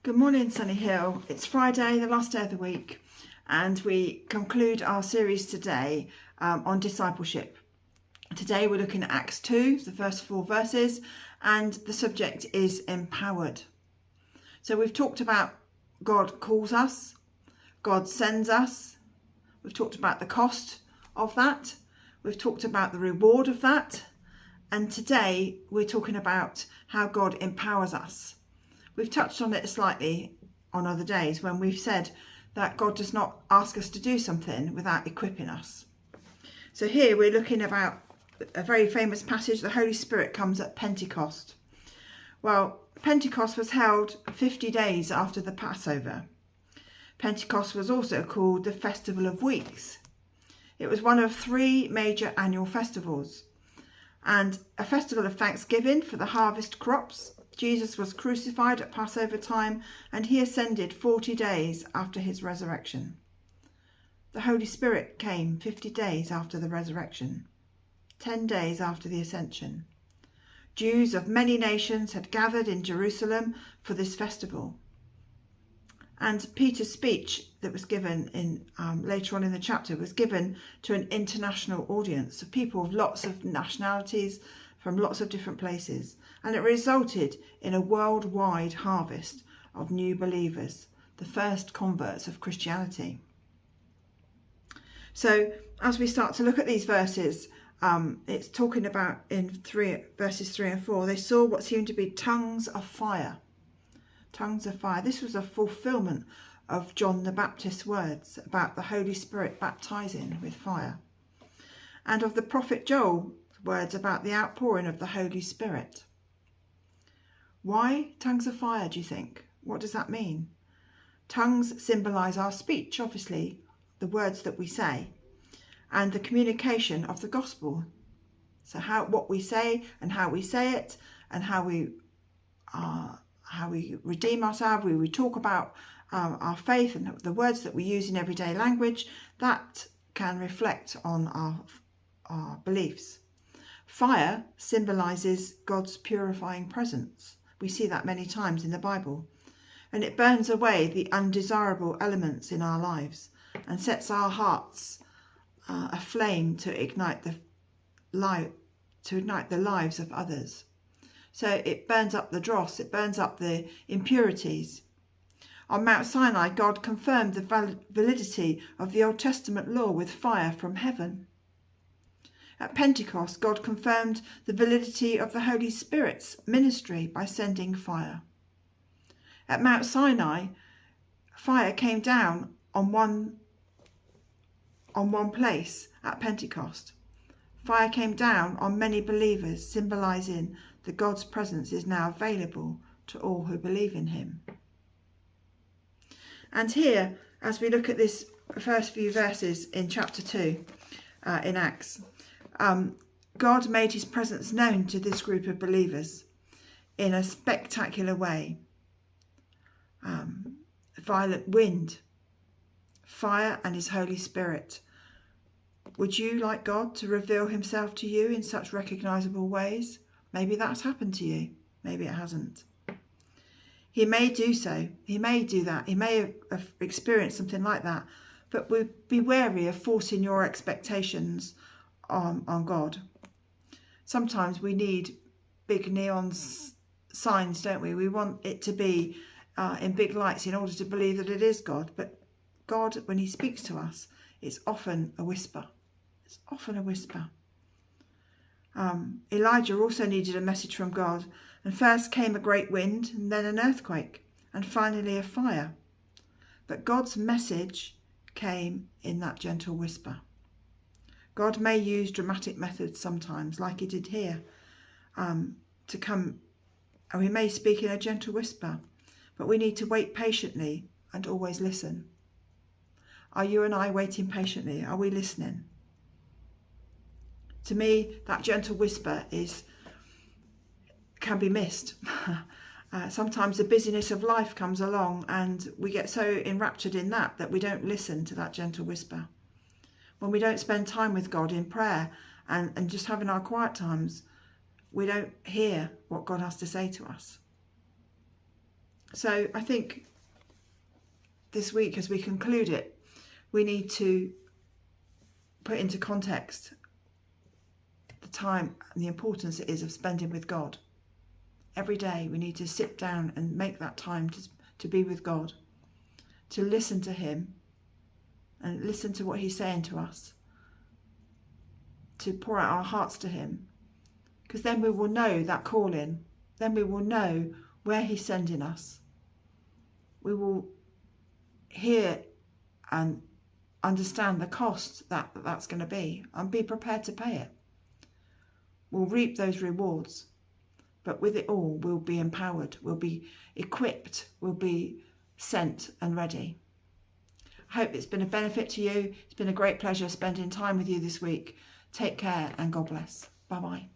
Good morning, Sunny Hill. It's Friday, the last day of the week, and we conclude our series today on discipleship. Today we're looking at Acts 2, the first 4 verses, and the subject is empowered. So we've talked about God calls us, God sends us, we've talked about the cost of that, we've talked about the reward of that, and today we're talking about how God empowers us. We've touched on it slightly on other days when we've said that God does not ask us to do something without equipping us. So here we're looking about a very famous passage. The Holy Spirit comes at Pentecost. Well, Pentecost was held 50 days after the Passover. Pentecost was also called the Festival of Weeks. It was one of 3 major annual festivals and a festival of thanksgiving for the harvest crops. Jesus was crucified at Passover time and he ascended 40 days after his resurrection. The Holy Spirit came 50 days after the resurrection, 10 days after the ascension. Jews of many nations had gathered in Jerusalem for this festival. And Peter's speech that was given in later on in the chapter was given to an international audience of people of lots of nationalities from lots of different places, and it resulted in a worldwide harvest of new believers, the first converts of Christianity. So as we start to look at these verses, it's talking about in verses 3 and 4, they saw what seemed to be tongues of fire. Tongues of fire. This was a fulfillment of John the Baptist's words about the Holy Spirit baptizing with fire, and of the prophet Joel's words about the outpouring of the Holy Spirit. Why tongues of fire, do you think? What does that mean? Tongues symbolise our speech, obviously, the words that we say, and the communication of the gospel. So what we say and how we say it, and how we redeem ourselves, we talk about our faith and the words that we use in everyday language, that can reflect on our beliefs. Fire symbolises God's purifying presence. We see that many times in the Bible. And it burns away the undesirable elements in our lives and sets our hearts aflame to ignite the lives of others. So it burns up the dross, it burns up the impurities. On Mount Sinai, God confirmed the validity of the Old Testament law with fire from heaven. At Pentecost, God confirmed the validity of the Holy Spirit's ministry by sending fire. At Mount Sinai, fire came down on one place at Pentecost. Fire came down on many believers, symbolising that God's presence is now available to all who believe in him. And here, as we look at this first few verses in chapter 2 in Acts, God made his presence known to this group of believers in a spectacular way. Violent wind, fire, and his Holy Spirit. Would you like God to reveal himself to you in such recognisable ways? Maybe that's happened to you. Maybe it hasn't. He may do so. He may do that. He may have experienced something like that. But be wary of forcing your expectations on God. Sometimes we need big neon signs, don't we? We want it to be in big lights in order to believe that it is God. But God, when he speaks to us, it's often a whisper. It's often a whisper. Elijah also needed a message from God, and first came a great wind, and then an earthquake, and finally a fire. But God's message came in that gentle whisper. God may use dramatic methods sometimes, like he did here, to come, and we may speak in a gentle whisper, but we need to wait patiently and always listen. Are you and I waiting patiently? Are we listening? To me, that gentle whisper can be missed. Sometimes the busyness of life comes along and we get so enraptured in that we don't listen to that gentle whisper. When we don't spend time with God in prayer and just having our quiet times, we don't hear what God has to say to us. So I think this week, as we conclude it, we need to put into context the time and the importance it is of spending with God. Every day we need to sit down and make that time to be with God, to listen to him and listen to what he's saying to us, to pour out our hearts to him, because then we will know that calling, then we will know where he's sending us. We will hear and understand the cost that's going to be and be prepared to pay it. We'll reap those rewards, but with it all we'll be empowered, we'll be equipped, we'll be sent and ready. I hope it's been a benefit to you. It's been a great pleasure spending time with you this week. Take care and God bless. Bye-bye.